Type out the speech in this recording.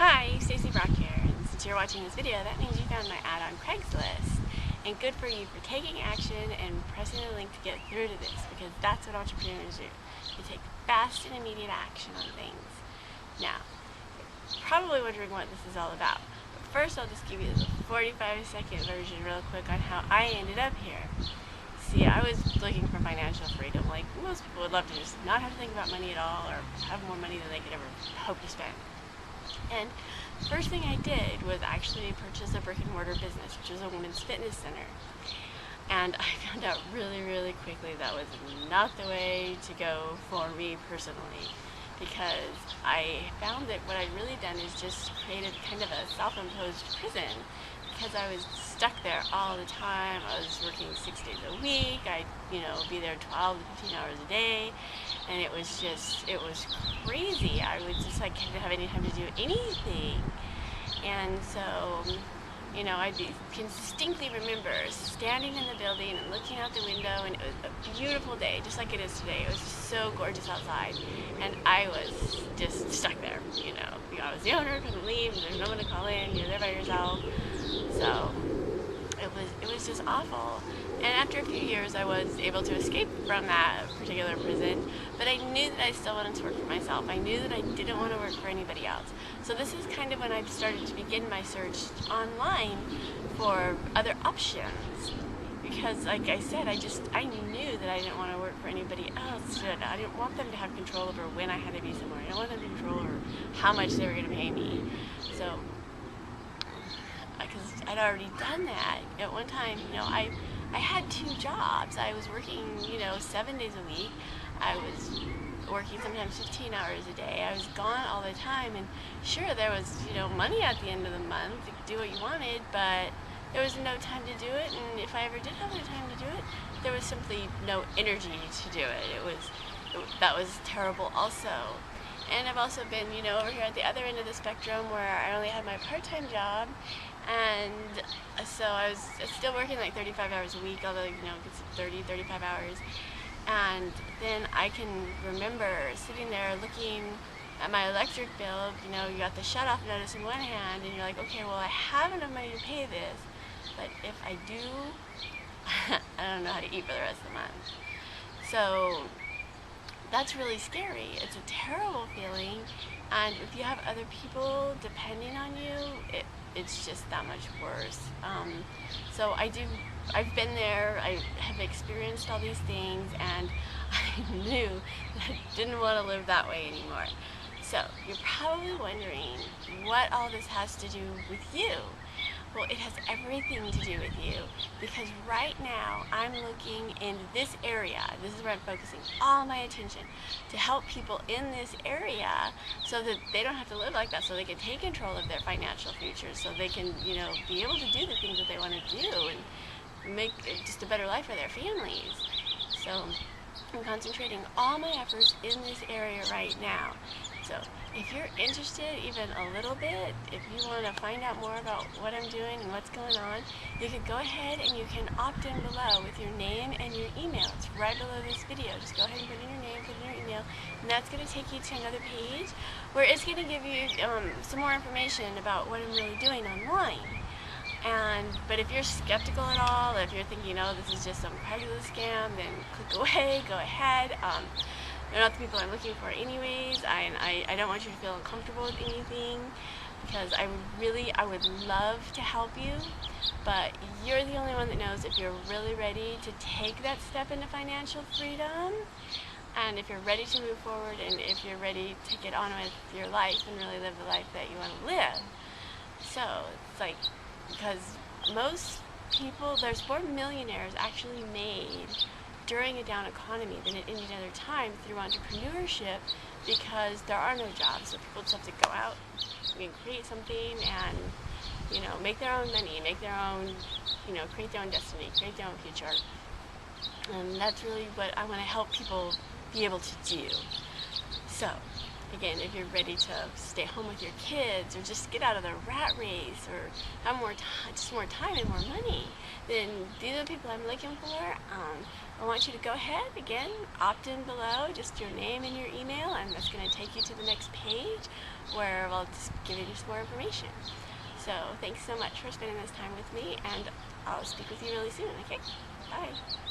Hi, Stacey Brock here, and since you're watching this video, that means you found my ad on Craigslist. And good for you for taking action and pressing the link to get through to this, because that's what entrepreneurs do. They take fast and immediate action on things. Now, you're probably wondering what this is all about. But first, I'll just give you the 45-second version real quick on how I ended up here. See, I was looking for financial freedom. Like most people would love to just not have to think about money at all, or have more money than they could ever hope to spend. And the first thing I did was actually purchase a brick and mortar business, which was a women's fitness center. And I found out really quickly that was not the way to go for me personally, because I found that what I'd really done is just created kind of a self-imposed prison, because I was stuck there all the time. I was working 6 days a week. I'd, be there 12 to 15 hours a day, and it was crazy. I was just like, couldn't have any time to do anything. And so, I can distinctly remember standing in the building and looking out the window, and it was a beautiful day, just like it is today. It was just so gorgeous outside, and I was just stuck there. I was the owner, couldn't leave, there's no one to call in, you're there by yourself. So it was just awful. And after a few years, I was able to escape from that particular prison, but I knew that I still wanted to work for myself. I knew that I didn't want to work for anybody else. So this is kind of when I started to begin my search online for other options. Because, like I said, I knew that I didn't want to work for anybody else. I didn't want them to have control over when I had to be somewhere. I didn't want them to control over how much they were going to pay me. So, because I'd already done that. At one time, I had 2 jobs. I was working, 7 days a week. I was working sometimes 15 hours a day. I was gone all the time, and sure, there was, money at the end of the month. You could do what you wanted, but there was no time to do it, and if I ever did have the time to do it, there was simply no energy to do it. That was terrible also. And I've also been, over here at the other end of the spectrum, where I only had my part-time job, and so I was still working like 35 hours a week, although, it's 30, 35 hours. And then I can remember sitting there looking at my electric bill. You got the shut-off notice in one hand, and you're like, okay, well, I have enough money to pay this, but if I do, I don't know how to eat for the rest of the month. So that's really scary. It's a terrible feeling, and if you have other people depending on you, it's just that much worse. So I've been there, I have experienced all these things, and I knew that I didn't want to live that way anymore. So you're probably wondering what all this has to do with you. Well, it has everything to do with you, because right now I'm looking in this area. This is where I'm focusing all my attention, to help people in this area so that they don't have to live like that, so they can take control of their financial future, so they can, be able to do the things that they want to do and make just a better life for their families. So I'm concentrating all my efforts in this area right now. So if you're interested even a little bit, if you want to find out more about what I'm doing and what's going on, you can go ahead and you can opt in below with your name and your email. It's right below this video. Just go ahead and put in your name, put in your email, and that's going to take you to another page where it's going to give you some more information about what I'm really doing online. But if you're skeptical at all, if you're thinking, this is just some Craigslist scam, then click away, go ahead. They're not the people I'm looking for anyways. I don't want you to feel uncomfortable with anything, because I would love to help you, but you're the only one that knows if you're really ready to take that step into financial freedom, and if you're ready to move forward, and if you're ready to get on with your life and really live the life that you want to live. So it's like, because most people, there's more millionaires actually made during a down economy than at any other time through entrepreneurship, because there are no jobs, so people just have to go out and create something and, make their own money, make their own, create their own destiny, create their own future. And that's really what I want to help people be able to do. So, again, if you're ready to stay home with your kids, or just get out of the rat race, or have more time and more money, then these are the people I'm looking for. I want you to go ahead, again, opt in below, just your name and your email, and that's going to take you to the next page where we'll just give you some more information. So thanks so much for spending this time with me, and I'll speak with you really soon, okay? Bye.